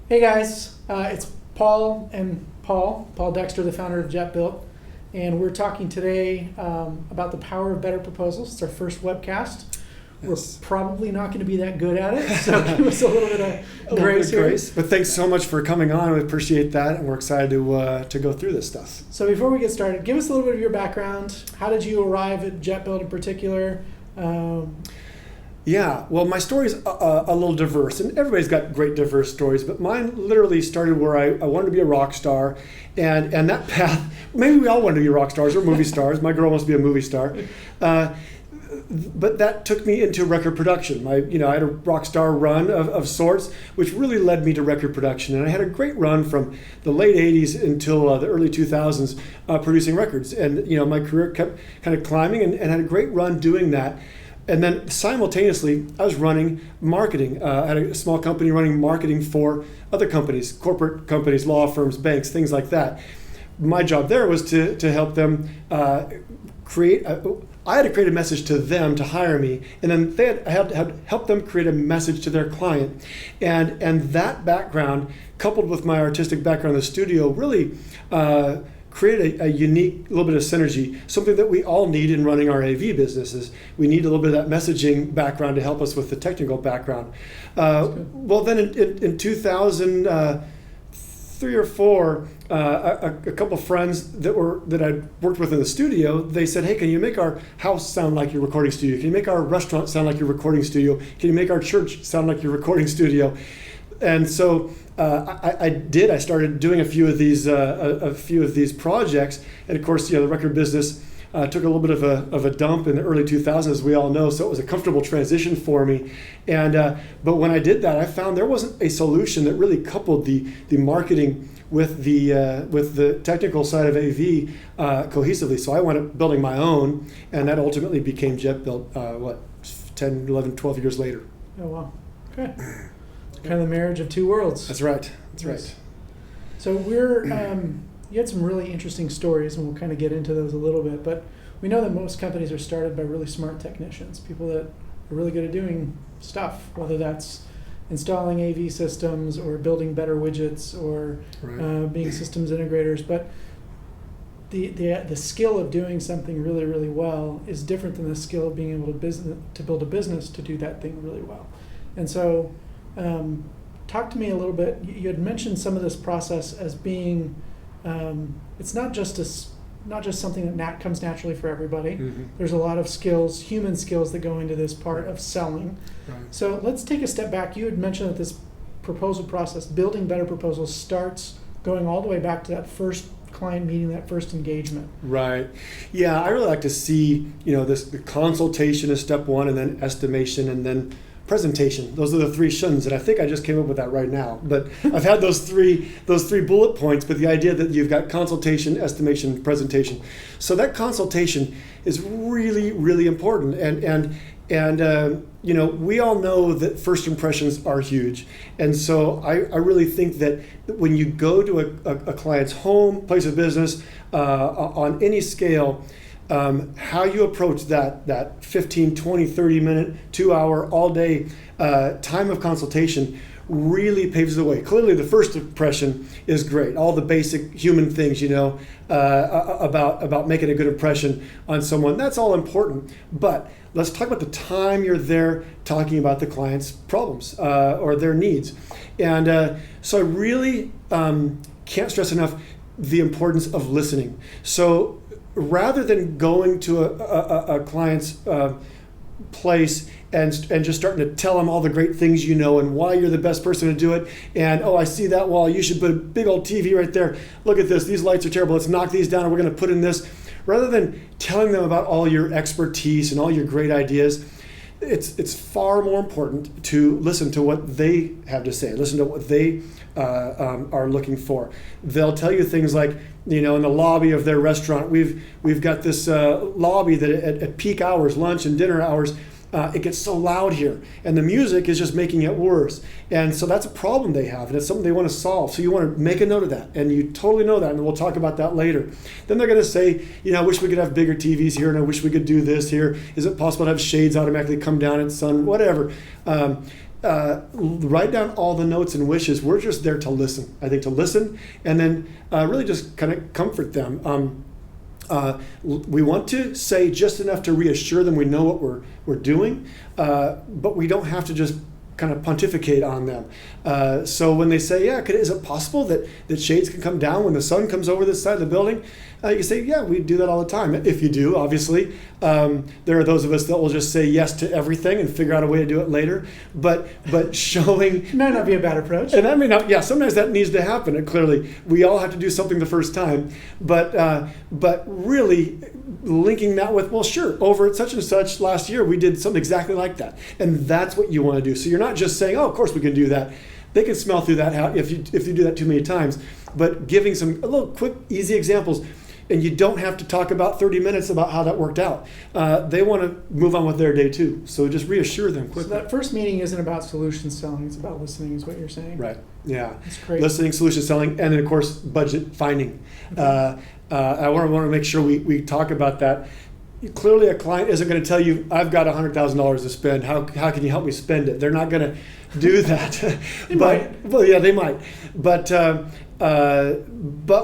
Hey guys, it's Paul and Paul Dexter, the founder of Jetbuilt, and we're talking today about the power of better proposals. It's our first webcast. Yes. We're probably not going to be that good at it, so give us a little bit of grace here. But thanks so much for coming on. We appreciate that, and we're excited to go through this stuff. So before we get started, give us a little bit of your background. How did you arrive at Jetbuilt in particular? Yeah, well, my story's a little diverse, and everybody's got great diverse stories, but mine literally started where I wanted to be a rock star, and that path, maybe we all want to be rock stars or movie stars. My girl wants to be a movie star. But that took me into record production. I had a rock star run of sorts, which really led me to record production. And I had a great run from the late 80s until the early 2000s producing records. And my career kept kind of climbing and had a great run doing that. And then simultaneously, I was running marketing. I had a small company running marketing for other companies, corporate companies, law firms, banks, things like that. My job there was to help them I had to create a message to them to hire me, and then I had to help them create a message to their client. And that background, coupled with my artistic background in the studio, really created a unique little bit of synergy, something that we all need in running our AV businesses. We need a little bit of that messaging background to help us with the technical background. Well, then in 2003 or 4, a couple of friends that I'd worked with in the studio, they said, "Hey, can you make our house sound like your recording studio? Can you make our restaurant sound like your recording studio? Can you make our church sound like your recording studio?" And so I did. I started doing a few of these projects, and of course, the record business took a little bit of a dump in the early 2000s, as we all know. So it was a comfortable transition for me. And but when I did that, I found there wasn't a solution that really coupled the marketing with the technical side of AV cohesively. So I wound up building my own, and that ultimately became Jetbuilt. 10, 11, 12 years later. Oh wow! Okay. Kind of the marriage of two worlds. That's right. That's right. So we're you had some really interesting stories, and we'll kind of get into those a little bit. But we know that most companies are started by really smart technicians, people that are really good at doing stuff, whether that's installing AV systems or building better widgets or being systems integrators. But the skill of doing something really, really well is different than the skill of being able to build a business to do that thing really well. And so talk to me a little bit. You had mentioned some of this process as being it's not just something that comes naturally for everybody. Mm-hmm. There's a lot of skills, human skills, that go into this part of selling. Right. So let's take a step back. You had mentioned that this proposal process, building better proposals, starts going all the way back to that first client meeting, that first engagement. Right. Yeah, I really like to see, the consultation is step one, and then estimation, and then presentation. Those are the three shuns, and I think I just came up with that right now. But I've had those three bullet points, but the idea that you've got consultation, estimation, presentation. So that consultation is really, really important. And we all know that first impressions are huge. And so I really think that when you go to a client's home, place of business, on any scale, how you approach that 15, 20, 30 minute, 2 hour, all day time of consultation really paves the way. Clearly the first impression is great. All the basic human things, about making a good impression on someone, that's all important. But let's talk about the time you're there talking about the client's problems or their needs. And so I really can't stress enough the importance of listening. So rather than going to a client's place and just starting to tell them all the great things and why you're the best person to do it, and I see that wall, you should put a big old TV right there, look at this, these lights are terrible, let's knock these down and we're going to put in this. Rather than telling them about all your expertise and all your great ideas, it's far more important to listen to what they have to say, listen to what they are looking for. They'll tell you things like, in the lobby of their restaurant, we've got this lobby that at peak hours, lunch and dinner hours, it gets so loud here, and the music is just making it worse. And so that's a problem they have, and it's something they want to solve. So you want to make a note of that, and you totally know that, and we'll talk about that later. Then they're going to say, I wish we could have bigger TVs here, and I wish we could do this here. Is it possible to have shades automatically come down at sun, whatever. write down all the notes and wishes. We're just there to listen. I think to listen and then really just kind of comfort them. We want to say just enough to reassure them we know what we're doing, but we don't have to just kind of pontificate on them. So when they say, yeah, is it possible that shades can come down when the sun comes over this side of the building? You can say, yeah, we do that all the time. If you do, obviously. There are those of us that will just say yes to everything and figure out a way to do it later. But showing... Might not be a bad approach. And I mean, yeah, sometimes that needs to happen. And clearly, we all have to do something the first time. But really linking that with, well, sure, over at such and such last year, we did something exactly like that. And that's what you want to do. So you're not just saying, oh, of course we can do that. They can smell through that if you do that too many times. But giving a little quick, easy examples. And you don't have to talk about 30 minutes about how that worked out. They want to move on with their day too. So just reassure them quickly. So that first meeting isn't about solution selling, it's about listening is what you're saying. Right, yeah. That's great. Listening, solution selling, and then of course budget finding. Okay. I want to make sure we talk about that. Clearly a client isn't going to tell you, I've got $100,000 to spend, how can you help me spend it? They're not going to do that. They might. Well, yeah, they might. But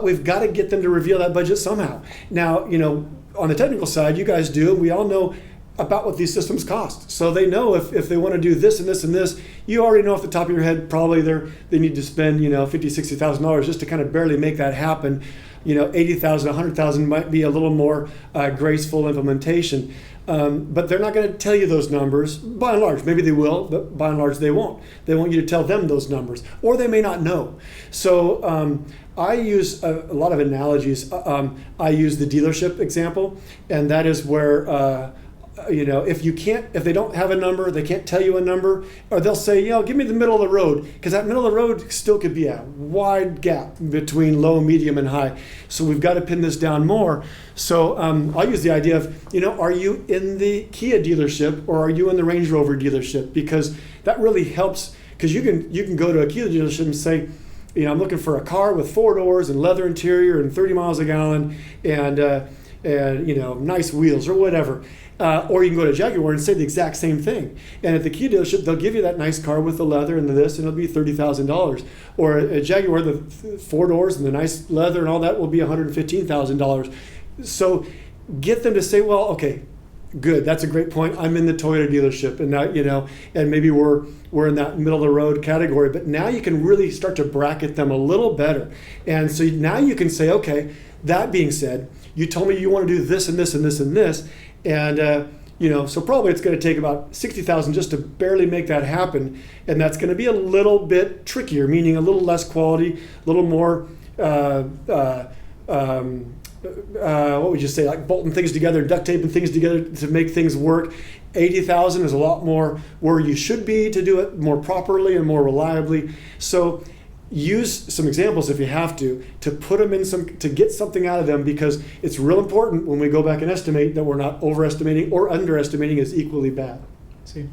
we've got to get them to reveal that budget somehow. Now, on the technical side, you guys do, we all know about what these systems cost. So they know if they want to do this and this and this, you already know off the top of your head, probably they need to spend, $50,000, $60,000 just to kind of barely make that happen. $80,000, $100,000 might be a little more graceful implementation. But they're not going to tell you those numbers, by and large. Maybe they will, but by and large they won't. They want you to tell them those numbers, or they may not know. So I use a lot of analogies. I use the dealership example, and that is where if they don't have a number, they can't tell you a number, or they'll say, give me the middle of the road, because that middle of the road still could be a wide gap between low, medium, and high. So we've got to pin this down more. So I'll use the idea of, are you in the Kia dealership or are you in the Range Rover dealership? Because that really helps, because you can go to a Kia dealership and say, I'm looking for a car with 4 doors and leather interior and 30 miles a gallon and nice wheels or whatever. Or you can go to Jaguar and say the exact same thing. And at the Kia dealership, they'll give you that nice car with the leather and this, and it'll be $30,000. Or a Jaguar, the 4 doors and the nice leather and all that will be $115,000. So get them to say, well, okay, good, that's a great point. I'm in the Toyota dealership, and now, and maybe we're in that middle of the road category. But now you can really start to bracket them a little better. And so now you can say, okay, that being said, you told me you want to do this and this and this and this. And, so probably it's going to take about $60,000 just to barely make that happen. And that's going to be a little bit trickier, meaning a little less quality, a little more, what would you say, like bolting things together, duct taping things together to make things work. 80,000 is a lot more where you should be to do it more properly and more reliably. So use some examples if you have to put them in to get something out of them, because it's real important when we go back and estimate that we're not overestimating or underestimating is equally bad. See,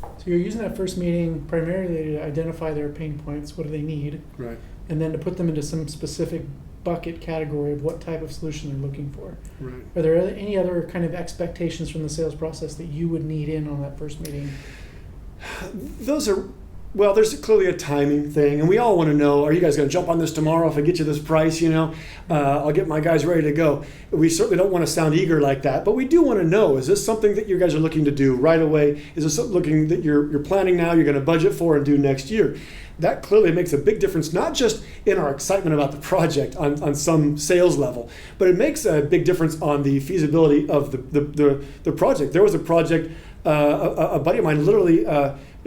so you're using that first meeting primarily to identify their pain points, what do they need, right, and then to put them into some specific bucket category of what type of solution they're looking for. Right. Are there any other kind of expectations from the sales process that you would need in on that first meeting? Well, there's clearly a timing thing, and we all want to know, are you guys going to jump on this tomorrow if I get you this price, I'll get my guys ready to go. We certainly don't want to sound eager like that, but we do want to know, is this something that you guys are looking to do right away? Is this something that you're planning now, you're going to budget for and do next year? That clearly makes a big difference, not just in our excitement about the project on some sales level, but it makes a big difference on the feasibility of the project. There was a project, a buddy of mine literally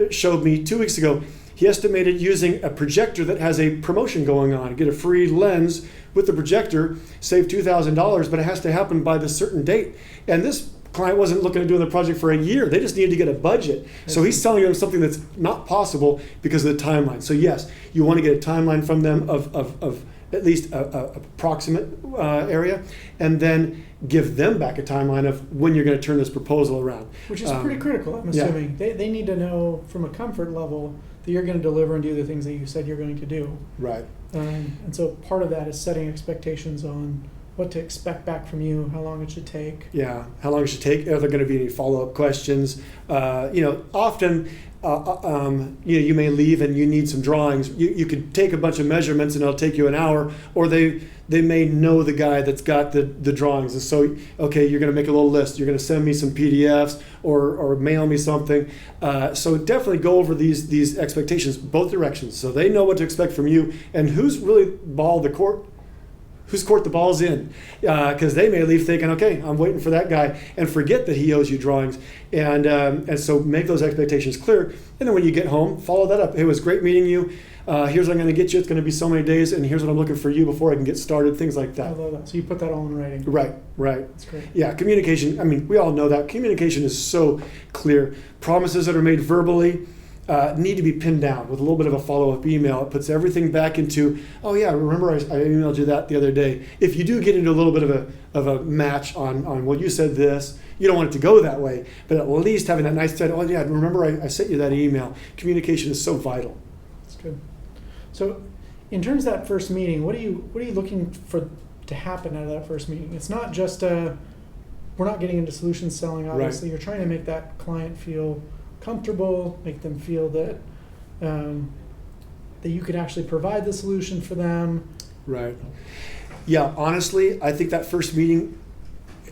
showed me 2 weeks ago. He estimated using a projector that has a promotion going on, get a free lens with the projector, save $2,000, but it has to happen by this certain date. And this client wasn't looking at doing the project for a year. They just needed to get a budget. So he's selling them something that's not possible because of the timeline. So yes, you want to get a timeline from them of at least a approximate area, and then give them back a timeline of when you're going to turn this proposal around. Which is pretty critical, I'm assuming. Yeah. They need to know from a comfort level that you're going to deliver and do the things that you said you're going to do. Right. And so part of that is setting expectations on what to expect back from you, how long it should take. Yeah, how long it should take. Are there going to be any follow-up questions? Often, you may leave and you need some drawings. You could take a bunch of measurements and it'll take you an hour, or they may know the guy that's got the drawings. And so, okay, you're going to make a little list. You're going to send me some PDFs or mail me something. So definitely go over these expectations, both directions, so they know what to expect from you and whose court the ball's in, because they may leave thinking, okay, I'm waiting for that guy, and forget that he owes you drawings. And so make those expectations clear. And then when you get home, follow that up. Hey, it was great meeting you. Here's what I'm going to get you. It's going to be so many days, and here's what I'm looking for you before I can get started, things like that. I love that. So you put that all in writing. Right. That's great. Yeah, communication, I mean, we all know that. Communication is so clear. Promises that are made verbally need to be pinned down with a little bit of a follow-up email. It puts everything back into, oh yeah, remember I emailed you that the other day. If you do get into a little bit of a match on well, you said this, you don't want it to go that way, but at least having that nice thread, oh yeah, remember I sent you that email. Communication is so vital. That's good. So in terms of that first meeting, what are you looking for to happen out of that first meeting? It's not just we're not getting into solution selling, obviously. Right. You're trying to make that client feel comfortable, make them feel that that you could actually provide the solution for them. Right. Yeah, honestly, I think that first meeting,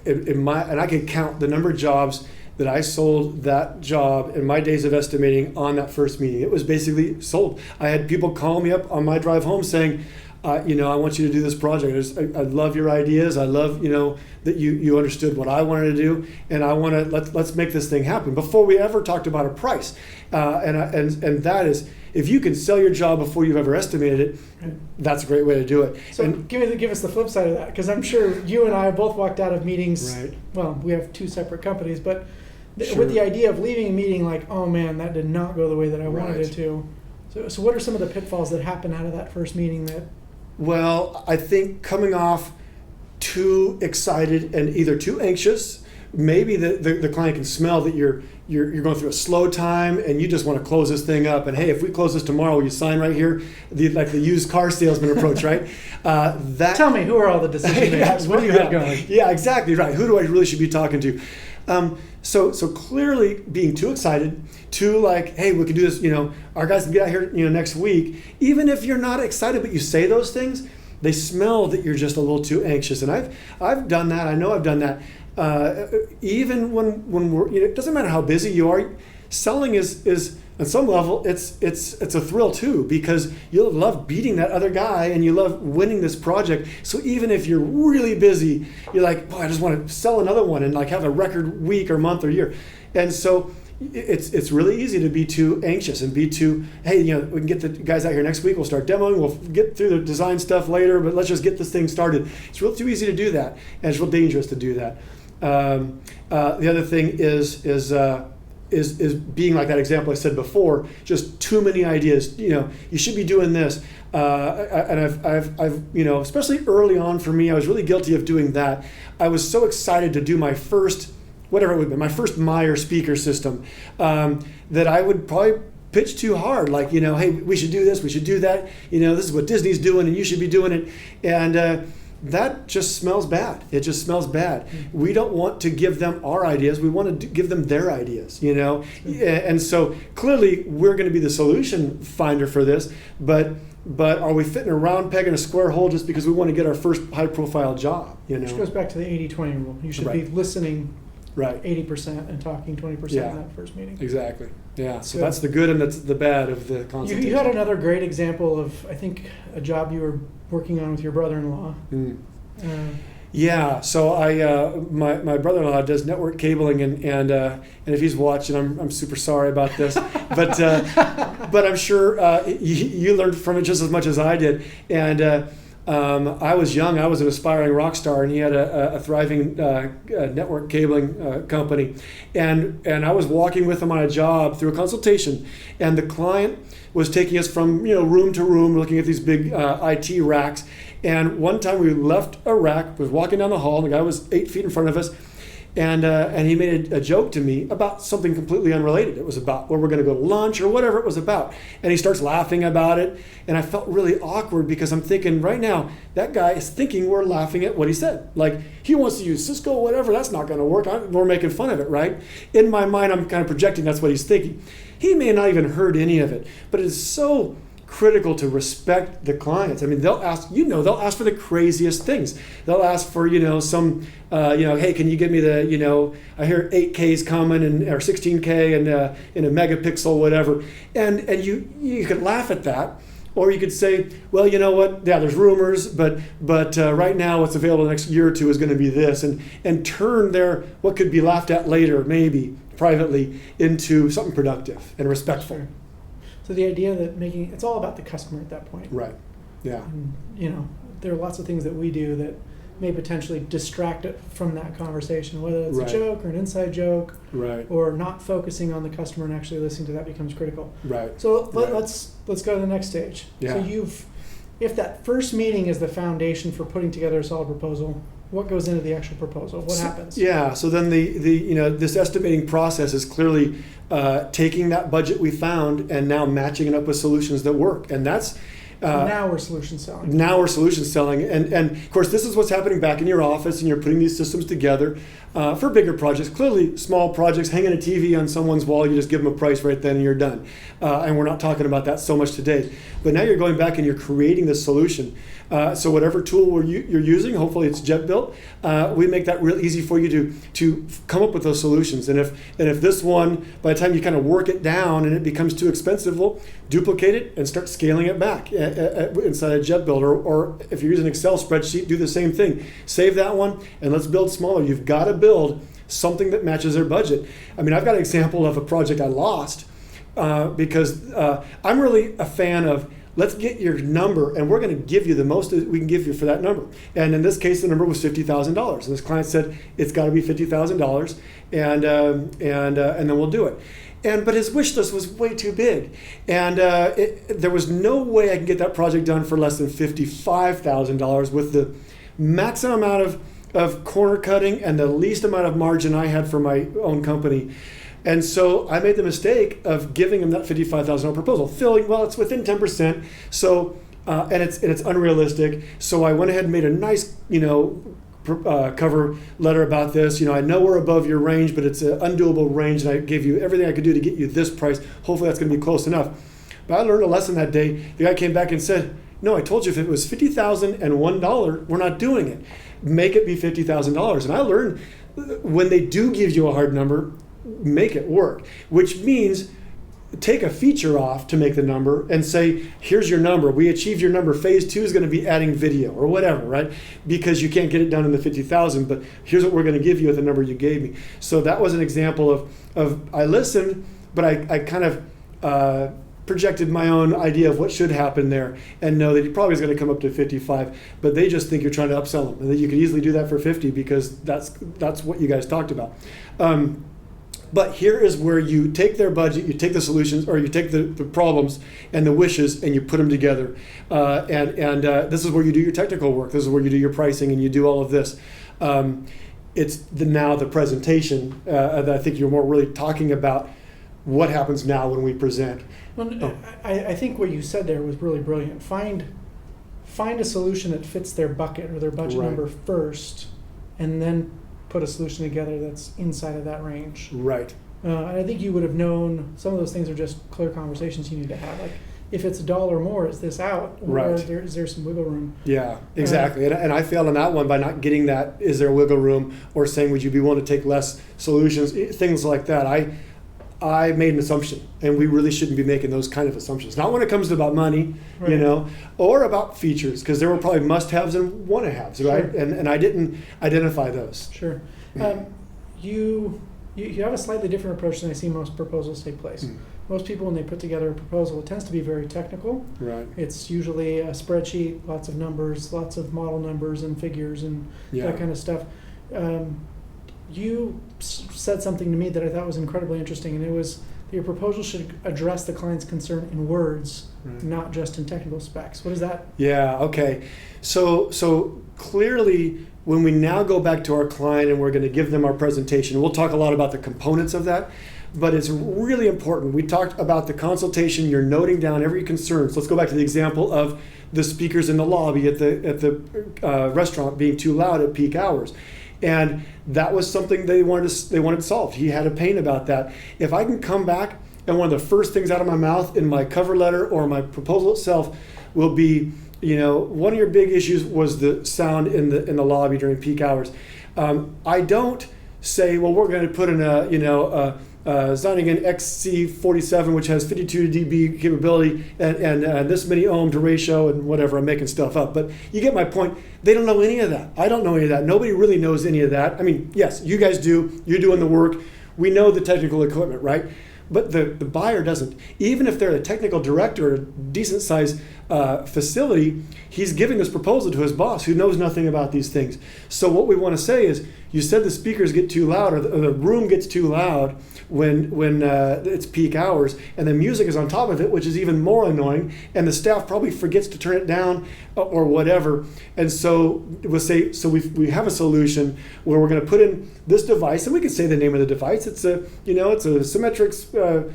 and I can count the number of jobs that I sold that job in my days of estimating on that first meeting. It was basically sold. I had people call me up on my drive home saying, I want you to do this project. I love your ideas. I love, that you understood what I wanted to do, and I want to let's make this thing happen. Before we ever talked about a price, and that is, if you can sell your job before you've ever estimated it, that's a great way to do it. So give us the flip side of that, because I'm sure you and I both walked out of meetings. Right. Well, we have two separate companies, but Sure. with the idea of leaving a meeting like, oh man, that did not go the way that I wanted it to. So what are some of the pitfalls that happen out of that first meeting that? Well, I think coming off too excited and either too anxious, maybe the client can smell that you're going through a slow time and you just want to close this thing up. And hey, if we close this tomorrow, will you sign right here? Like the used car salesman approach, right? Tell me, who are all the decision makers? What do you have going? Yeah, exactly right. Who do I really should be talking to? So clearly being too excited, too like, hey, we can do this, our guys can get out here, next week. Even if you're not excited, but you say those things, they smell that you're just a little too anxious. And I've done that. I know I've done that. Even when we're, it doesn't matter how busy you are. Selling is on some level, it's a thrill too, because you'll love beating that other guy and you love winning this project. So even if you're really busy, you're like, I just want to sell another one and like have a record week or month or year. And so it's really easy to be too anxious and be too, hey, we can get the guys out here next week. We'll start demoing. We'll get through the design stuff later, but let's just get this thing started. It's real too easy to do that, and it's real dangerous to do that. The other thing is being like that example I said before, just too many ideas. You should be doing this, and I've especially early on for me, I was really guilty of doing that. I was so excited to do my first, whatever it would be, my first Meyer speaker system, that I would probably pitch too hard. Like, hey, we should do this, we should do that. This is what Disney's doing, and you should be doing it. And that just smells bad. It just smells bad. We don't want to give them our ideas. We want to give them their ideas, And so clearly we're going to be the solution finder for this, but are we fitting a round peg in a square hole just because we want to get our first high-profile job, Which goes back to the 80-20 rule. You should be listening 80% and talking 20% in that first meeting. Exactly. Yeah. So that's the good and that's the bad of the consultation. You had another great example of, I think, a job you were working on with your brother-in-law. Yeah. So my brother-in-law does network cabling, and if he's watching, I'm super sorry about this, but I'm sure you learned from it just as much as I did. And I was young. I was an aspiring rock star, and he had a thriving network cabling company. And I was walking with him on a job through a consultation, and the client was taking us from room to room, looking at these big IT racks. And one time we left a rack, was walking down the hall, and the guy was 8 feet in front of us, and he made a joke to me about something completely unrelated. It was about where we're going to go to lunch or whatever it was about. And he starts laughing about it, and I felt really awkward because I'm thinking right now, that guy is thinking we're laughing at what he said. Like, he wants to use Cisco, whatever, that's not going to work. We're making fun of it, right? In my mind, I'm kind of projecting that's what he's thinking. He may not even heard any of it, but it is so critical to respect the clients. I mean, they'll ask for the craziest things. They'll ask for, some, hey, can you give me the, I hear 8K is coming or 16K and in a megapixel, whatever. And you could laugh at that. Or you could say, well, you know what? Yeah, there's rumors, but right now what's available the next year or two is going to be this, and turn what could be laughed at later, maybe privately, into something productive and respectful. Sure. So the idea that it's all about the customer at that point. Right. Yeah. And, there are lots of things that we do that may potentially distract it from that conversation, whether it's right. a joke or an inside joke, right. or not focusing on the customer and actually listening to that becomes critical. Right. So let's go to the next stage. Yeah. So if that first meeting is the foundation for putting together a solid proposal, what goes into the actual proposal? What happens? Yeah. So then this estimating process is clearly taking that budget we found and now matching it up with solutions that work, and that's. Now we're solution selling. And of course, this is what's happening back in your office, and you're putting these systems together for bigger projects. Clearly, small projects, hanging a TV on someone's wall, you just give them a price right then and you're done. And we're not talking about that so much today. But now you're going back and you're creating this solution. So whatever tool you're using, hopefully it's Jetbuilt, we make that real easy for you to come up with those solutions. And if this one, by the time you kind of work it down and it becomes too expensive, well, duplicate it and start scaling it back inside of Jetbuilt. Or if you're using an Excel spreadsheet, do the same thing. Save that one and let's build smaller. You've got to build something that matches their budget. I mean, I've got an example of a project I lost because I'm really a fan of let's get your number and we're going to give you the most that we can give you for that number. And in this case, the number was $50,000. And this client said, it's got to be $50,000 and then we'll do it. But his wish list was way too big. And there was no way I could get that project done for less than $55,000 with the maximum amount of corner cutting and the least amount of margin I had for my own company. And so I made the mistake of giving him that $55,000 proposal, feeling, well, it's within 10%, so and it's unrealistic. So I went ahead and made a nice, cover letter about this. I know we're above your range, but it's an undoable range, and I gave you everything I could do to get you this price. Hopefully that's going to be close enough. But I learned a lesson that day. The guy came back and said, no, I told you if it was $50,001, we're not doing it. Make it be $50,000. And I learned when they do give you a hard number, make it work, which means take a feature off to make the number and say, here's your number. We achieved your number. Phase 2 is going to be adding video or whatever, right? Because you can't get it done in the 50,000, but here's what we're going to give you at the number you gave me. So that was an example of I listened, but I kind of projected my own idea of what should happen there and know that he probably is going to come up to 55, but they just think you're trying to upsell them and that you could easily do that for 50 because that's what you guys talked about. But here is where you take their budget, you take the solutions, or you take the problems and the wishes, and you put them together. And this is where you do your technical work. This is where you do your pricing, and you do all of this. It's the presentation that I think you're more really talking about what happens now when we present. Well, I think what you said there was really brilliant. Find a solution that fits their bucket or their budget number first, and then put a solution together that's inside of that range. Right. And I think you would have known some of those things are just clear conversations you need to have. Like, if it's $1 more, is this out? Or is there some wiggle room? Yeah, exactly. And I failed on that one by not getting that, is there wiggle room, or saying, would you be willing to take less solutions, things like that. I made an assumption, and we really shouldn't be making those kind of assumptions. Not when it comes to about money, or about features, because there were probably must-haves and want-to-haves, right? Sure. And I didn't identify those. Sure. You have a slightly different approach than I see most proposals take place. Most people, when they put together a proposal, it tends to be very technical. Right. It's usually a spreadsheet, lots of numbers, lots of model numbers and figures and that kind of stuff. You said something to me that I thought was incredibly interesting, and it was that your proposal should address the client's concern in words, not just in technical specs. What is that? Yeah, okay. So clearly when we now go back to our client and we're going to give them our presentation, we'll talk a lot about the components of that, but it's really important. We talked about the consultation, you're noting down every concern. So let's go back to the example of the speakers in the lobby at the restaurant being too loud at peak hours. And that was something they wanted solved. He had a pain about that. If I can come back and one of the first things out of my mouth in my cover letter or my proposal itself will be, one of your big issues was the sound in the lobby during peak hours. I don't say, well, we're going to put in a Zyningen XC47, which has 52 dB capability and this many ohm to ratio and whatever. I'm making stuff up, but you get my point. They don't know any of that. I don't know any of that. Nobody really knows any of that. I mean, yes, you guys do. You're doing the work. We know the technical equipment, right? But the buyer doesn't. Even if they're a technical director, a decent sized facility, he's giving this proposal to his boss who knows nothing about these things. So what we want to say is, you said the speakers get too loud or the room gets too loud when it's peak hours, and the music is on top of it, which is even more annoying, and the staff probably forgets to turn it down or whatever. And so we'll say, so we have a solution where we're going to put in this device, and we can say the name of the device. It's a Symmetrix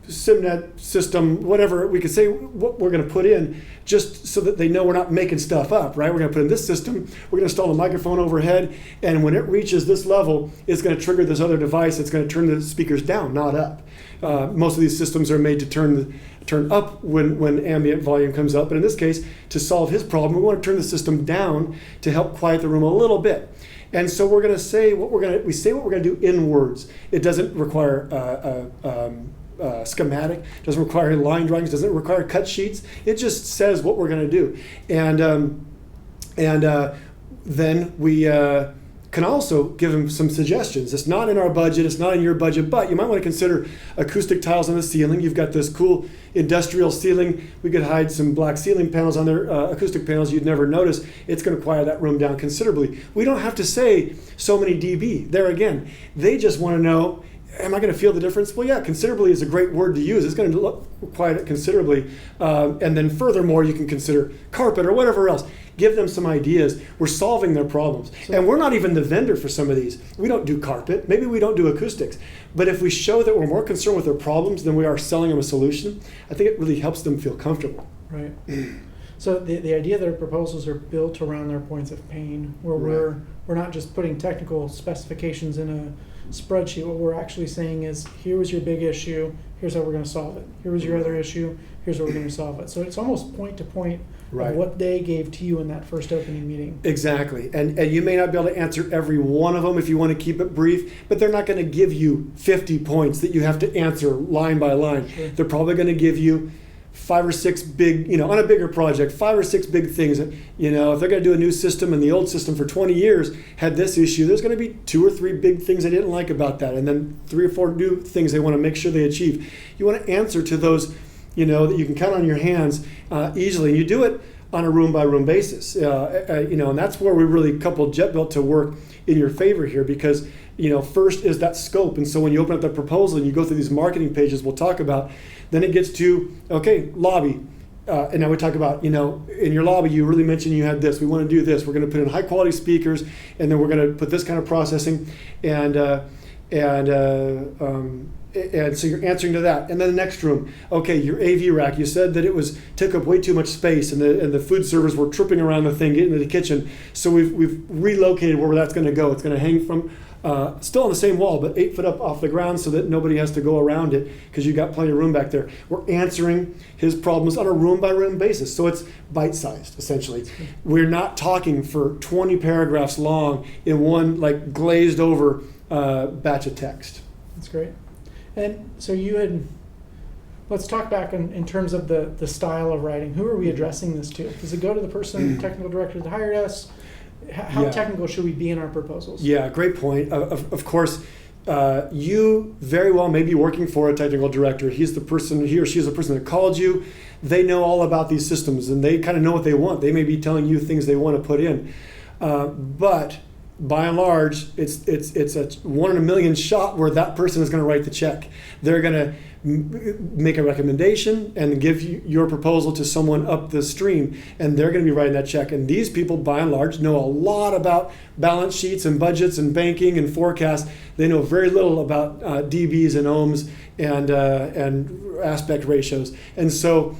SimNet system, whatever. We could say what we're going to put in, just so that they know we're not making stuff up, right? We're going to put in this system, we're going to install a microphone overhead, and when it reaches this level, it's going to trigger this other device. It's going to turn the speakers down, not up. Most of these systems are made to turn up when ambient volume comes up, but in this case, to solve his problem, we want to turn the system down to help quiet the room a little bit. And so we're going to say what we're going to do in words. It doesn't require schematic, doesn't require line drawings, doesn't require cut sheets. It just says what we're going to do. And then we can also give them some suggestions. It's not in our budget, it's not in your budget, but you might want to consider acoustic tiles on the ceiling. You've got this cool industrial ceiling. We could hide some black ceiling panels on there, acoustic panels you'd never notice. It's going to quiet that room down considerably. We don't have to say so many dB. There again, they just want to know, am I going to feel the difference? Well, yeah, considerably is a great word to use. It's going to quiet it considerably. And then furthermore, you can consider carpet or whatever else. Give them some ideas. We're solving their problems. And we're not even the vendor for some of these. We don't do carpet. Maybe we don't do acoustics. But if we show that we're more concerned with their problems than we are selling them a solution, I think it really helps them feel comfortable. Right. So the idea that our proposals are built around their points of pain, where we're not just putting technical specifications in a spreadsheet. What we're actually saying is, here was your big issue, here's how we're going to solve it. Here was your other issue, here's how we're going to solve it. So it's almost point to point of what they gave to you in that first opening meeting. Exactly. And you may not be able to answer every one of them if you want to keep it brief, but they're not going to give you 50 points that you have to answer line by line. Sure. They're probably going to give you 5 or 6 big, on a bigger project, 5 or 6 big things. If they're going to do a new system and the old system for 20 years had this issue, there's going to be 2 or 3 big things they didn't like about that, and then 3 or 4 new things they want to make sure they achieve. You want to answer to those, that you can count on your hands easily. And you do it on a room-by-room basis, and that's where we really coupled Jetbuilt to work in your favor here, because first is that scope. And so when you open up the proposal and you go through these marketing pages we'll talk about, then it gets to, okay, lobby. And now we talk about, in your lobby, you really mentioned you had this. We want to do this. We're going to put in high-quality speakers, and then we're going to put this kind of processing, and so you're answering to that. And then the next room, okay, your AV rack. You said that it took up way too much space, and the food servers were tripping around the thing, getting into the kitchen. So we've relocated where that's going to go. It's going to hang from still on the same wall, but 8 foot up off the ground, so that nobody has to go around it, because you've got plenty of room back there. We're answering his problems on a room by room basis, so it's bite-sized essentially. We're not talking for 20 paragraphs long in one glazed over batch of text. That's great. And so let's talk back in terms of the style of writing. Who are we addressing this to? Does it go to the person, technical director that hired us? How technical should we be in our proposals? Yeah, great point. Of course, you very well may be working for a technical director. He or she is the person that called you. They know all about these systems, and they kind of know what they want. They may be telling you things they want to put in. But by and large, it's a 1 in a million shot where that person is going to write the check. They're going to make a recommendation and give your proposal to someone up the stream, and they're going to be writing that check. And these people, by and large, know a lot about balance sheets and budgets and banking and forecasts. They know very little about dBs and ohms and aspect ratios. And so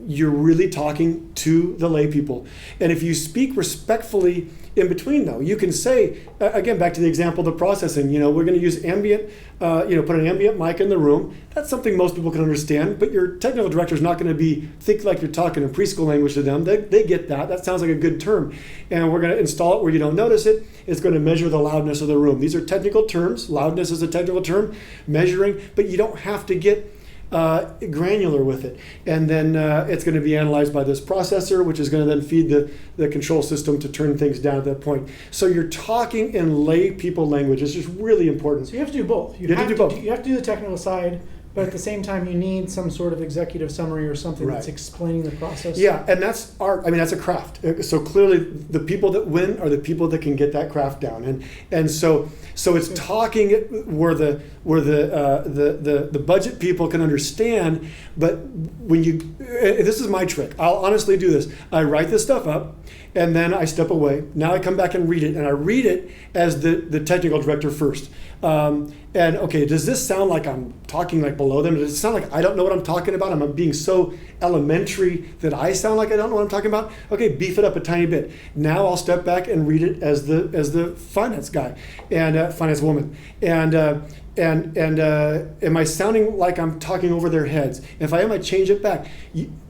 you're really talking to the lay people. And if you speak respectfully in between, though, you can say, again, back to the example of the processing, we're going to use ambient, put an ambient mic in the room. That's something most people can understand, but your technical director is not going to think like you're talking in preschool language to them. They get that. That sounds like a good term. And we're going to install it where you don't notice it. It's going to measure the loudness of the room. These are technical terms. Loudness is a technical term, measuring, but you don't have to get granular with it. And then it's going to be analyzed by this processor, which is going to then feed the control system to turn things down at that point. So you're talking in lay people language. It's just really important. So you have to do both. You have to do both. You have to do the technical side, but at the same time, you need some sort of executive summary or something that's explaining the process. Yeah, and that's art. That's a craft. So clearly, the people that win are the people that can get that craft down. And so it's talking where the budget people can understand. But when this is my trick. I'll honestly do this. I write this stuff up, and then I step away. Now I come back and read it, and I read it as the technical director first. And okay, does this sound like I'm talking like below them? Does it sound like I don't know what I'm talking about? I'm being so elementary that I sound like I don't know what I'm talking about? Okay, beef it up a tiny bit. Now I'll step back and read it as the finance guy and finance woman. And am I sounding like I'm talking over their heads? If I am, I change it back.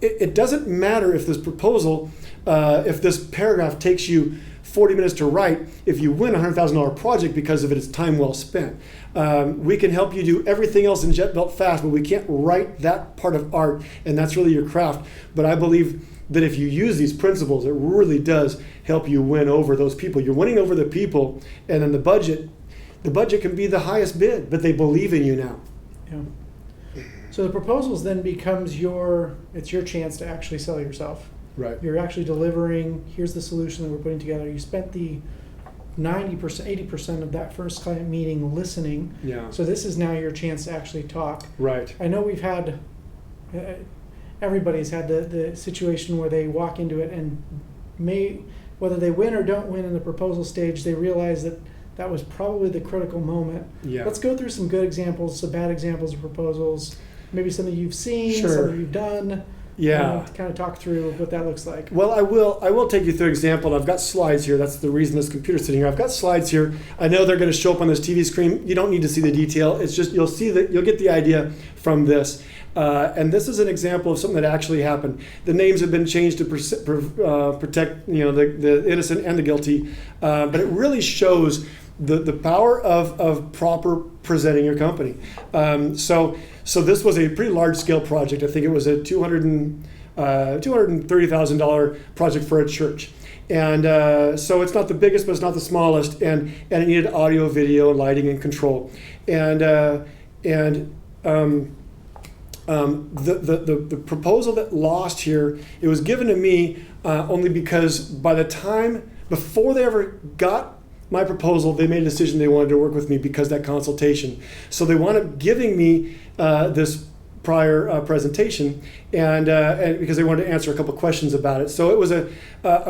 It doesn't matter if this proposal, if this paragraph takes you 40 minutes to write. If you win a $100,000 project because of it, it's time well spent. We can help you do everything else in Jetbuilt fast, but we can't write that part of art, and that's really your craft. But I believe that if you use these principles, it really does help you win over those people. You're winning over the people, and then the budget can be the highest bid, but they believe in you now. Yeah. So the proposals then becomes it's your chance to actually sell yourself. Right. You're actually delivering, here's the solution that we're putting together. You spent the 90%, 80% of that first client meeting listening. Yeah. So this is now your chance to actually talk. Right. I know we've had, everybody's had the situation where they walk into it and whether they win or don't win in the proposal stage, they realize that was probably the critical moment. Yeah. Let's go through some good examples, some bad examples of proposals, maybe something you've seen, Sure. something you've done. Yeah. Kind of talk through what that looks like. Well, I will take you through an example. I've got slides here. That's the reason this computer's sitting here. I've got slides here. I know they're going to show up on this TV screen. You don't need to see the detail. It's just you'll get the idea from this. And this is an example of something that actually happened. The names have been changed to protect the innocent and the guilty, but it really shows the power of proper presenting your company. So this was a pretty large scale project. I think it was a $230,000 project for a church. And so it's not the biggest, but it's not the smallest. And it needed audio, video, lighting, and control. And the proposal that lost here, it was given to me only because before they ever got my proposal, they made a decision they wanted to work with me because that consultation. So they wound up giving me this prior presentation, and because they wanted to answer a couple questions about it. So it was a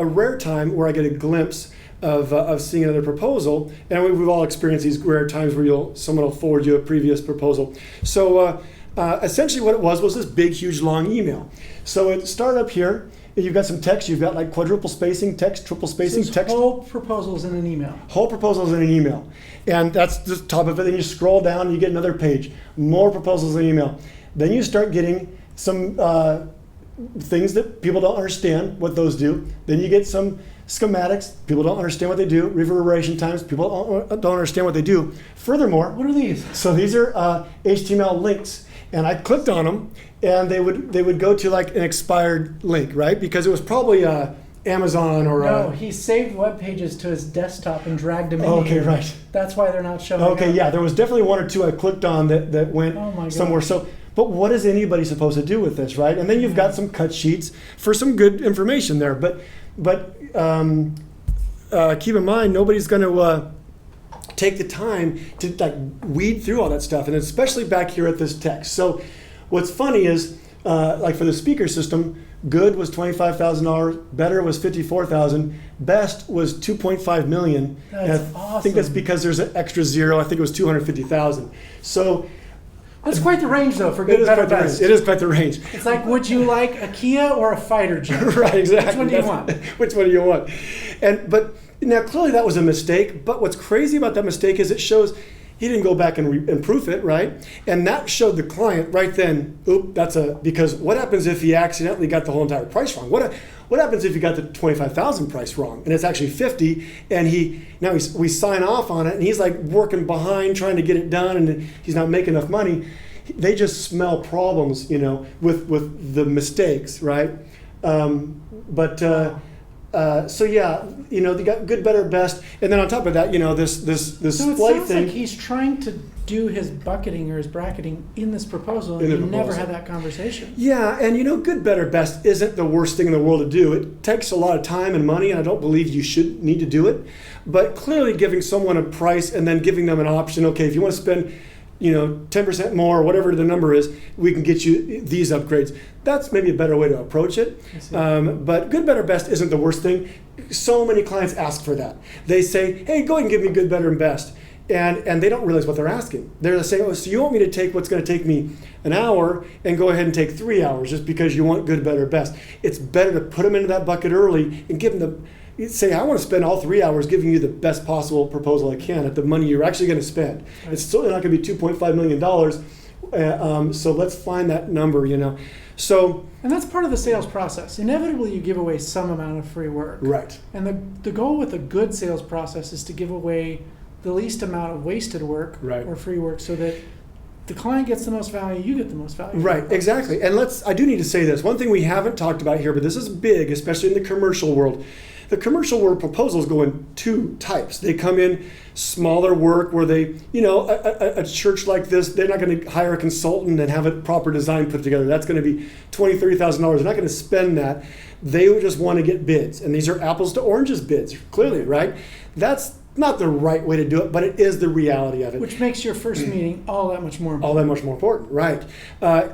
rare time where I get a glimpse of seeing another proposal, and we've all experienced these rare times where someone will forward you a previous proposal. So essentially what it was this big, huge, long email. So it started up here. You've got some text. You've got like quadruple spacing text, triple spacing text. Whole proposals in an email. Whole proposals in an email. And that's the top of it. Then you scroll down and you get another page. More proposals in an email. Then you start getting some things that people don't understand what those do. Then you get some schematics. People don't understand what they do. Reverberation times. People don't understand what they do. Furthermore, what are these? So these are HTML links. And I clicked on them, and they would go to like an expired link, right? Because it was probably Amazon or. No, he saved web pages to his desktop and dragged them in. Okay, right. That's why they're not showing. Okay, up. Yeah, there was definitely one or two I clicked on that went somewhere. So, but what is anybody supposed to do with this, right? And then you've got some cut sheets for some good information there, but keep in mind, nobody's going to take the time to like weed through all that stuff, and especially back here at this text. So what's funny is, like for the speaker system, good was $25,000, better was $54,000, best was $2.5 million. That's and I awesome. think that's because there's an extra zero. I think it was $250,000. So That's quite the range, though, for it good, is better, quite the range. best. It is quite the range. It's like, would you like a Kia or a fighter jet? Right, exactly. Which one do you want? Which one do you want? But now clearly that was a mistake. But what's crazy about that mistake is it shows he didn't go back and proof it, right? And that showed the client right then, because what happens if he accidentally got the whole entire price wrong? What happens if you got the $25,000 price wrong and it's actually $50,000 and we sign off on it and he's like working behind trying to get it done and he's not making enough money? They just smell problems, with the mistakes, right? So yeah, they got good, better, best, and then on top of that, this So it flight sounds thing. like he's trying to do his bucketing or his bracketing in this proposal, and In the you never proposal. had that conversation. Yeah, and good, better, best isn't the worst thing in the world to do. It takes a lot of time and money, and I don't believe you should need to do it. But clearly giving someone a price and then giving them an option, okay, if you want to spend 10% more, or whatever the number is, we can get you these upgrades. That's maybe a better way to approach it. But good, better, best isn't the worst thing. So many clients ask for that. They say, hey, go ahead and give me good, better, and best. And they don't realize what they're asking. They're saying, oh, so you want me to take what's going to take me an hour and go ahead and take 3 hours just because you want good, better, best. It's better to put them into that bucket early and give them say, I want to spend all 3 hours giving you the best possible proposal I can at the money you're actually going to spend. Right. It's certainly not going to be $2.5 million. So let's find that number, So, and that's part of the sales process. Inevitably, you give away some amount of free work. Right. And the goal with a good sales process is to give away the least amount of wasted work or free work so that the client gets the most value, you get the most value. Right, exactly. And I do need to say this. One thing we haven't talked about here, but this is big, especially in the commercial world. The commercial world proposals go in two types. They come in smaller work where they, a church like this, they're not going to hire a consultant and have a proper design put together. That's going to be $20,000, $30,000. They're not going to spend that. They would just want to get bids. And these are apples to oranges bids, clearly, right? That's not the right way to do it, but it is the reality of it. Which makes your first meeting all that much more important. All that much more important, right.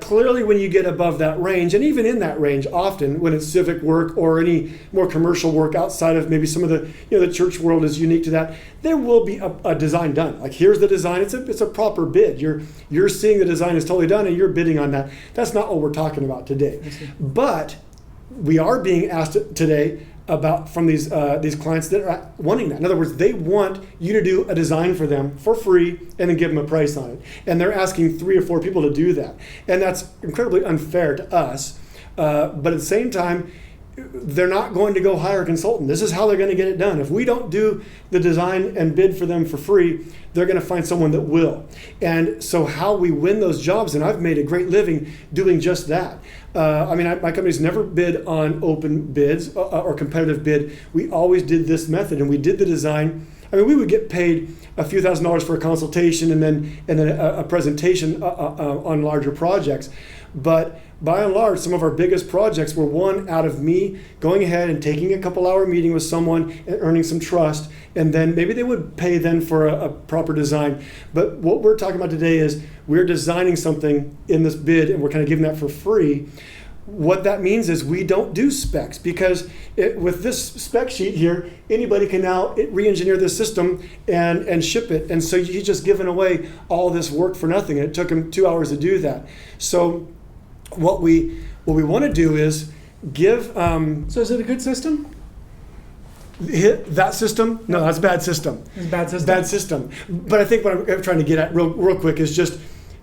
Clearly, when you get above that range, and even in that range, often when it's civic work or any more commercial work outside of maybe some of the, the church world is unique to that, there will be a design done. Like, here's the design. It's a proper bid. You're seeing the design is totally done, and you're bidding on that. That's not what we're talking about today. But we are being asked today from these clients that are wanting that. In other words, they want you to do a design for them for free and then give them a price on it. And they're asking 3 or 4 people to do that. And that's incredibly unfair to us. But at the same time, they're not going to go hire a consultant. This is how they're going to get it done. If we don't do the design and bid for them for free, they're going to find someone that will. And so how we win those jobs, and I've made a great living doing just that. My company's never bid on open bids or competitive bid. We always did this method, and we did the design. We would get paid a few $1,000s for a consultation and then a presentation on larger projects. But by and large, some of our biggest projects were won out of me going ahead and taking a couple-hour meeting with someone and earning some trust, and then maybe they would pay then for a proper design. But what we're talking about today is we're designing something in this bid, and we're kind of giving that for free. What that means is we don't do specs, because with this spec sheet here, anybody can now re-engineer this system and ship it. And so you're just giving away all this work for nothing. And it took them 2 hours to do that. So what we want to do is give. So is it a good system? That system? No, that's a bad system. It's a bad system. Bad system. But I think what I'm trying to get at real quick is just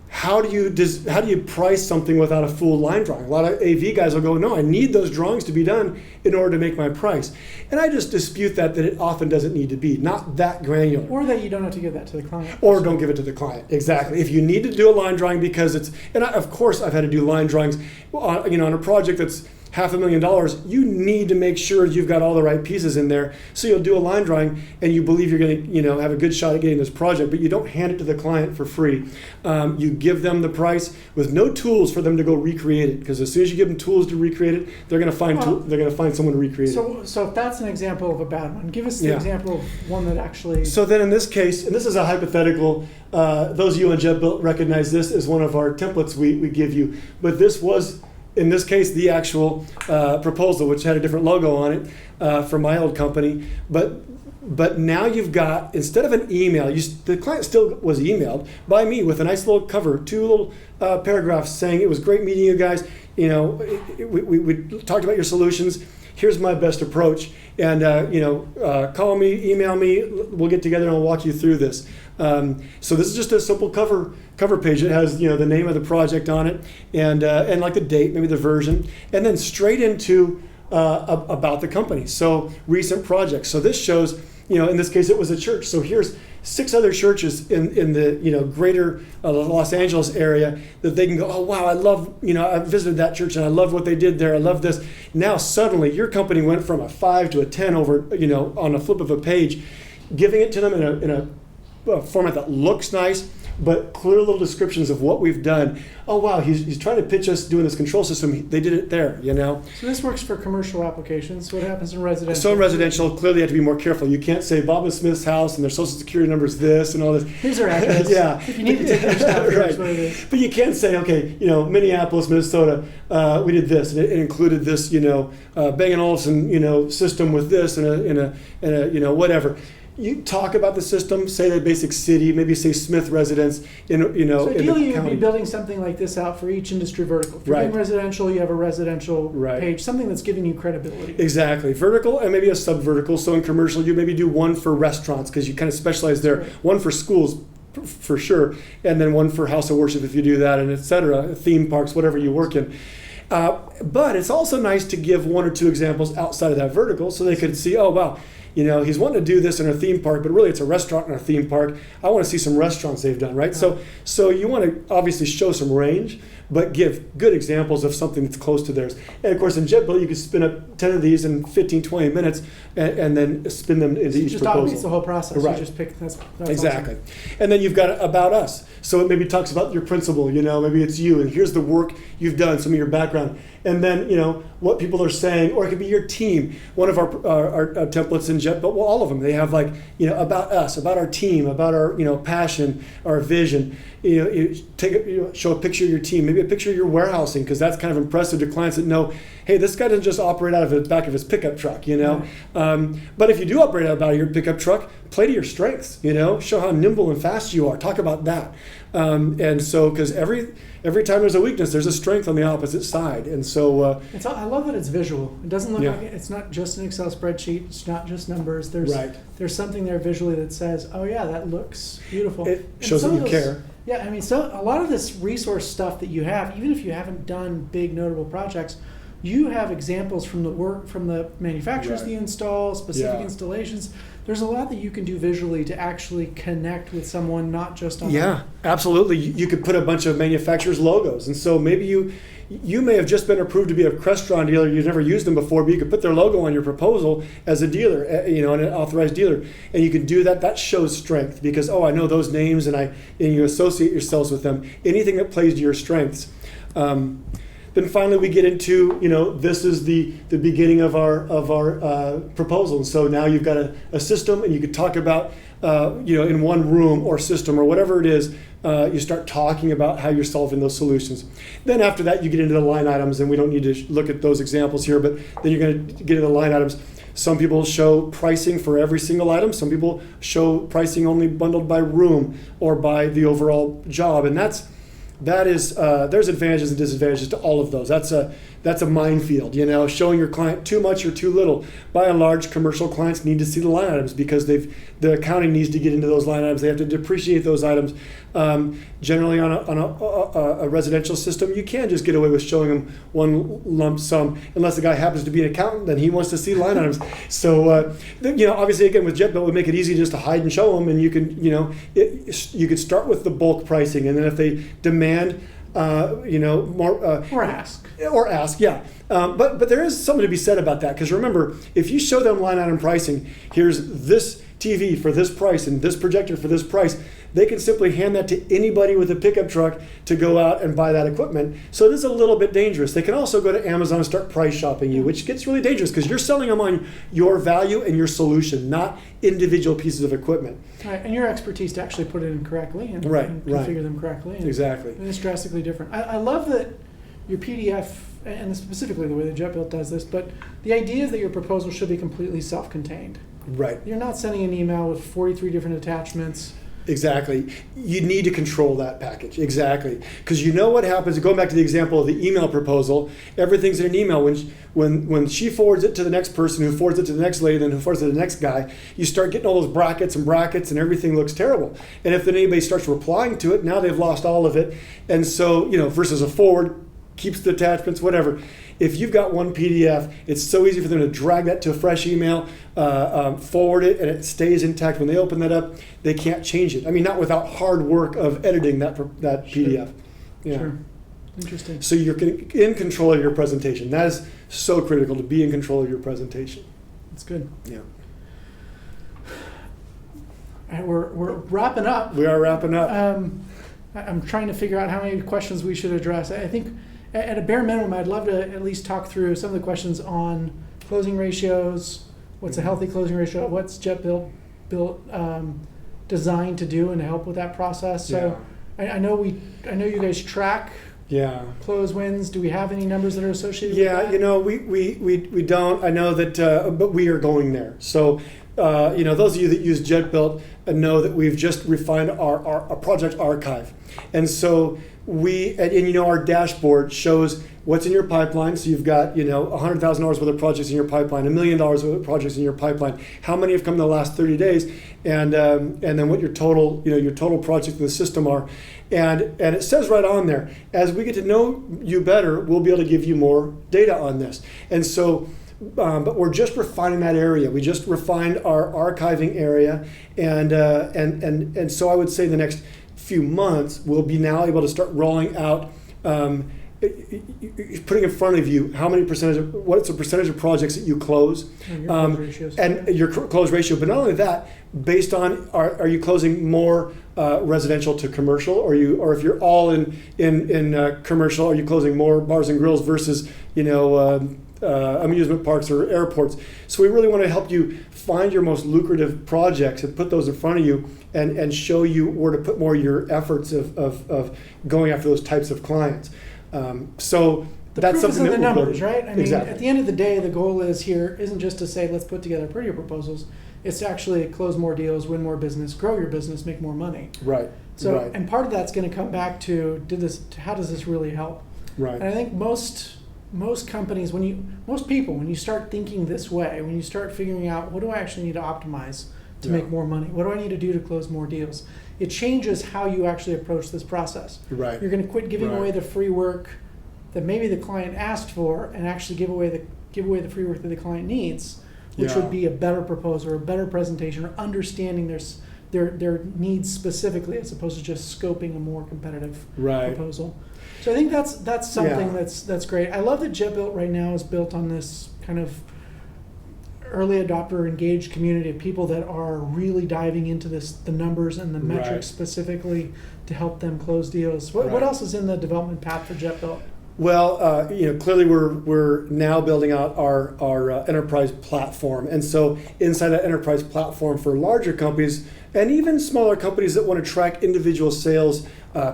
how do you price something without a full line drawing? A lot of AV guys will go, no, I need those drawings to be done in order to make my price. And I just dispute that it often doesn't need to be, not that granular. Or that you don't have to give that to the client. Or don't give it to the client, exactly. If you need to do a line drawing because of course I've had to do line drawings on a project that's $500,000, you need to make sure you've got all the right pieces in there. So you'll do a line drawing and you believe you're going to have a good shot at getting this project, but you don't hand it to the client for free. You give them the price with no tools for them to go recreate it, because as soon as you give them tools to recreate it, they're going to find someone to recreate it. So if that's an example of a bad one, give us the example of one that actually. So then in this case, and this is a hypothetical, those of you on Jetbuilt recognize this as one of our templates we give you, but this was, in this case, the actual proposal, which had a different logo on it from my old company. But now you've got, instead of an email, the client still was emailed by me with a nice little cover, 2 little paragraphs saying it was great meeting you guys. We talked about your solutions. Here's my best approach, and call me, email me. We'll get together and I'll walk you through this. So this is just a simple cover page. It has the name of the project on it, and like the date, maybe the version, and then straight into about the company. So recent projects. So this shows, in this case it was a church. So here's 6 other churches in the greater Los Angeles area that they can go, oh wow, I love, I visited that church and I love what they did there. I love this. Now suddenly your company went from a 5 to a 10 over, on a flip of a page, giving it to them in a format that looks nice, but clear little descriptions of what we've done. Oh wow, he's trying to pitch us doing this control system. They did it there, So this works for commercial applications. What happens in residential? So in residential, clearly you have to be more careful. You can't say Bob and Smith's house and their social security number is this and all this. Here's their address. Yeah. If you need to take their stuff, right. What it is. But you can't say, okay, Minneapolis, Minnesota, we did this, and it included this, Bang & Olufsen, system with this and a whatever. You talk about the system, say the basic city, maybe say Smith residence, So in the ideally you would county. be building something like this out for each industry vertical. If you're Right. doing residential, you have a residential Right. page, something that's giving you credibility. Exactly. Vertical and maybe a sub-vertical. So in commercial, you maybe do one for restaurants because you kind of specialize there. Right. One for schools, for sure, and then one for house of worship if you do that, and et cetera, theme parks, whatever you work in. But it's also nice to give 1 or 2 examples outside of that vertical so they could see, oh, wow, he's wanting to do this in our theme park, but really it's a restaurant in our theme park. I want to see some restaurants they've done, right? So you want to obviously show some range, but give good examples of something that's close to theirs. And of course, in Jetbuilt, you can spin up 10 of these in 15, 20 minutes and then spin them into each just proposal. automates the whole process. Right. You just pick, that's Exactly. awesome. And then you've got About Us. So it maybe talks about your principal, maybe it's you, and here's the work you've done, some of your background. And then, what people are saying, or it could be your team. One of our templates in Jetbuilt, well, all of them, they have about us, about our team, about our, passion, our vision. You show a picture of your team, maybe a picture of your warehousing, because that's kind of impressive to clients that know, hey, this guy doesn't just operate out of the back of his pickup truck, But if you do operate out of your pickup truck, play to your strengths, show how nimble and fast you are. Talk about that. And so, because every time there's a weakness, there's a strength on the opposite side. And so I love that it's visual. It doesn't look Yeah. like it's not just an Excel spreadsheet. It's not just numbers. Right. There's something there visually that says, oh yeah, that looks beautiful. It shows that you care. Yeah, so a lot of this resource stuff that you have, even if you haven't done big notable projects, you have examples from the work from the manufacturers Right. that you install, specific Yeah. installations. There's a lot that you can do visually to actually connect with someone, not just on. Yeah, absolutely. You could put a bunch of manufacturers' logos, and so maybe you may have just been approved to be a Crestron dealer. You've never used them before, but you could put their logo on your proposal as a dealer, an authorized dealer, and you can do that. That shows strength because I know those names, and you associate yourselves with them. Anything that plays to your strengths. Then finally we get into, this is the beginning of our proposal. And so now you've got a system, and you could talk about, in one room or system or whatever it is, you start talking about how you're solving those solutions. Then after that, you get into the line items, and we don't need to look at those examples here, but then you're going to get into the line items. Some people show pricing for every single item. Some people show pricing only bundled by room or by the overall job, and that is there's advantages and disadvantages to all of those. That's a minefield, showing your client too much or too little. By and large, commercial clients need to see the line items because the accounting needs to get into those line items. They have to depreciate those items. Generally, on a residential system, you can't just get away with showing them one lump sum unless the guy happens to be an accountant, then he wants to see line items. So, obviously, again, with Jetbuilt, we make it easy just to hide and show them, and you can, you could start with the bulk pricing, and then if they demand more Or ask. or ask, yeah. But there is something to be said about that, because remember, if you show them line item pricing, here's this TV for this price and this projector for this price, they can simply hand that to anybody with a pickup truck to go out and buy that equipment. So it is a little bit dangerous. They can also go to Amazon and start price shopping you, which gets really dangerous because you're selling them on your value and your solution, not individual pieces of equipment. Right, and your expertise to actually put it in correctly and, Right, and right. configure them correctly. And Exactly. it's drastically different. I love that your PDF, and specifically the way that Jetbuilt does this, but the idea is that your proposal should be completely self-contained. Right. You're not sending an email with 43 different attachments. Exactly. You need to control that package. Exactly. Because you know what happens, going back to the example of the email proposal, everything's in an email. When she forwards it to the next person, who forwards it to the next lady, then who forwards it to the next guy, you start getting all those brackets and everything looks terrible. And if then anybody starts replying to it, now they've lost all of it. And so, versus a forward, keeps the attachments, whatever. If you've got one PDF, it's so easy for them to drag that to a fresh email, forward it, and it stays intact. When they open that up, they can't change it. I mean, not without hard work of editing that PDF. Yeah. Sure. Interesting. So you're in control of your presentation. That is so critical, to be in control of your presentation. That's good. Yeah. All right, we're wrapping up. We are wrapping up. I'm trying to figure out how many questions we should address. I think at a bare minimum, I'd love to at least talk through some of the questions on closing ratios. What's a healthy closing ratio? What's Jetbuilt designed to do and to help with that process? So I know you guys track close wins. Do we have any numbers that are associated with that? We don't. I know that, but we are going there. So, those of you that use Jetbuilt know that we've just refined our project archive. And so our dashboard shows what's in your pipeline. So you've got, $100,000 worth of projects in your pipeline, $1 million worth of projects in your pipeline. How many have come in the last 30 days? And then what your total projects in the system are. And it says right on there, as we get to know you better, we'll be able to give you more data on this. And so, but we're just refining that area. We just refined our archiving area. And so I would say the next few months, we'll be now able to start rolling out, putting in front of you what's the percentage of projects that you close, and your close ratio. But not only that, based on are you closing more residential to commercial, or if you're all in commercial, are you closing more bars and grills versus amusement parks or airports? So we really want to help you find your most lucrative projects and put those in front of you and show you where to put more of your efforts of going after those types of clients. So that's proof is something in that the we're numbers, right? I mean, exactly. At the end of the day, the goal isn't just to say, let's put together prettier proposals. It's to actually close more deals, win more business, grow your business, make more money. Right. So, right. And part of that's going to come back to how does this really help? Right. And I think most companies, most people, when you start thinking this way, when you start figuring out what do I actually need to optimize to make more money, what do I need to do to close more deals, it changes how you actually approach this process. Right. You're going to quit giving away the free work that maybe the client asked for, and actually give away the free work that the client needs, which would be a better proposal, or a better presentation, or understanding their needs specifically, as opposed to just scoping a more competitive proposal. So I think that's something that's great. I love that Jetbuilt right now is built on this kind of early adopter engaged community of people that are really diving into the numbers and the metrics specifically to help them close deals. What else is in the development path for Jetbuilt? Well, clearly we're now building out our enterprise platform, and so inside that enterprise platform for larger companies and even smaller companies that want to track individual sales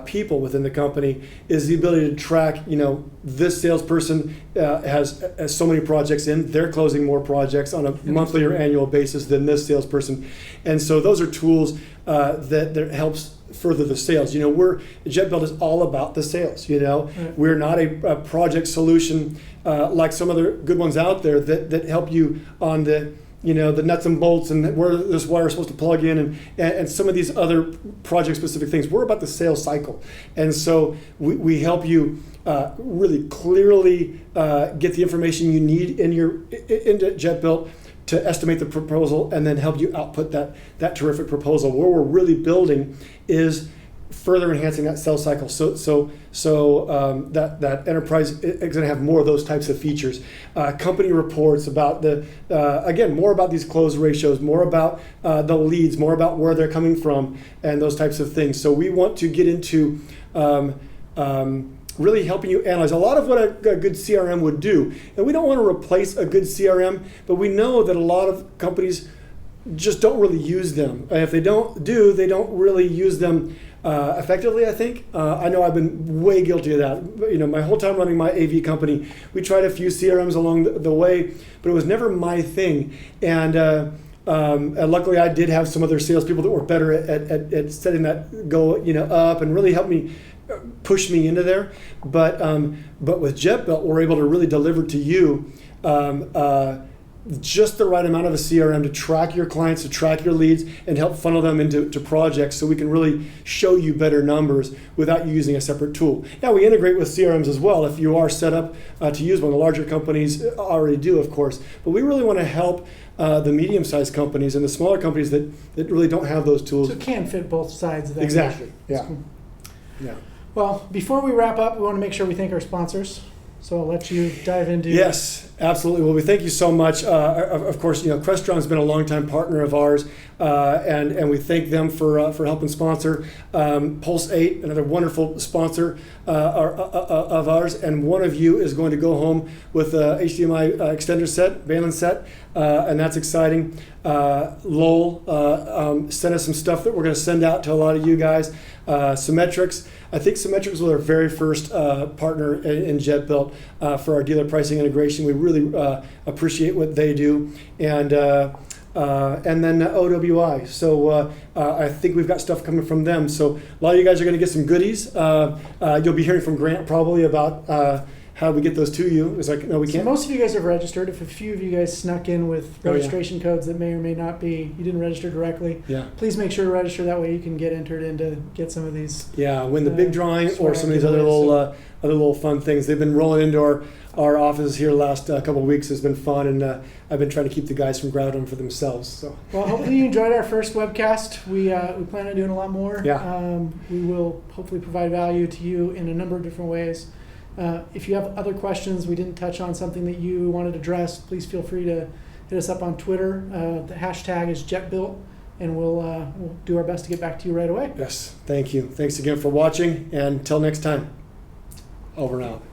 people within the company is the ability to track. This salesperson has so many projects in; they're closing more projects on a monthly or annual basis than this salesperson, and so those are tools that helps further the sales. Jetbuilt is all about the sales. We're not a project solution like some other good ones out there that help you on the nuts and bolts and where this wire is supposed to plug in and some of these other project specific things. We're about the sales cycle, and so we help you really clearly get the information you need into Jetbuilt to estimate the proposal and then help you output that terrific proposal. Where we're really building is further enhancing that sales cycle. That enterprise is going to have more of those types of features. Company reports about again, more about these close ratios, more about the leads, more about where they're coming from, and those types of things. So we want to get into really helping you analyze a lot of what a good CRM would do. And we don't want to replace a good CRM, but we know that a lot of companies just don't really use them. And if they don't really use them effectively, I think. I know I've been way guilty of that. My whole time running my AV company, we tried a few CRMs along the way, but it was never my thing. And luckily, I did have some other salespeople that were better at setting that go up and really helped me push me into there. But with Jetbuilt, we're able to really deliver to you just the right amount of a CRM to track your clients, to track your leads, and help funnel them into projects so we can really show you better numbers without you using a separate tool. Now, we integrate with CRMs as well if you are set up to use one. The larger companies already do, of course. But we really want to help the medium-sized companies and the smaller companies that really don't have those tools. So it can fit both sides of that. Exactly, yeah. Cool. Yeah. Well, before we wrap up, we want to make sure we thank our sponsors. So I'll let you dive into. Yes, absolutely. Well, we thank you so much. Of course, Crestron's been a longtime partner of ours, and we thank them for helping sponsor Pulse 8, another wonderful sponsor of ours. And one of you is going to go home with a HDMI extender set, Balun set, and that's exciting. Lowell sent us some stuff that we're going to send out to a lot of you guys. Symmetrics. I think Symmetrics was our very first partner in Jetbuilt for our dealer pricing integration. We really appreciate what they do, and then OWI. So I think we've got stuff coming from them. So a lot of you guys are going to get some goodies. You'll be hearing from Grant probably about how we get those to you. It's like, no, we can't. So most of you guys have registered. If a few of you guys snuck in with registration codes that may or may not be, you didn't register directly, please make sure to register. That way you can get entered in to get some of these. Yeah, win the big drawing or some of these other little fun things. They've been rolling into our offices here the last couple of weeks. Has been fun, and I've been trying to keep the guys from grabbing them for themselves. So. Well, hopefully you enjoyed our first webcast. We plan on doing a lot more. Yeah. We will hopefully provide value to you in a number of different ways. If you have other questions, we didn't touch on something that you wanted addressed, please feel free to hit us up on Twitter. The hashtag is Jetbuilt, and we'll do our best to get back to you right away. Yes, thank you. Thanks again for watching, and until next time, over and out.